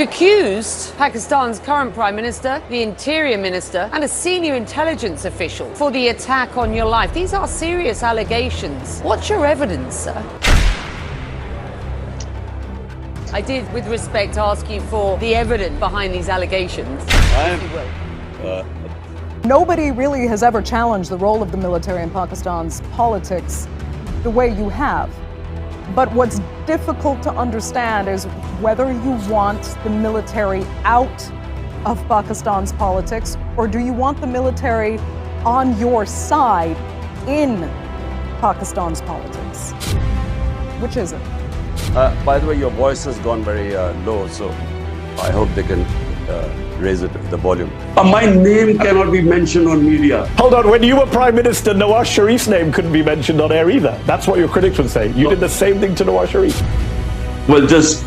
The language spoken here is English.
accused Pakistan's current Prime Minister, the Interior Minister, and a senior intelligence official for the attack on your life. These are serious allegations. What's your evidence, sir? I did, with respect, ask you for the evidence behind these allegations. Nobody really has ever challenged the role of the military in Pakistan's politics the way you have. But what's difficult to understand is whether you want the military out of Pakistan's politics, or do you want the military on your side in Pakistan's politics? Which is it? By the way, your voice has gone very low, so I hope they can raise it, the volume. My name cannot be mentioned on media. Hold on, when you were Prime Minister, Nawaz Sharif's name couldn't be mentioned on air either. That's what your critics would say. You did the same thing to Nawaz Sharif. Well, just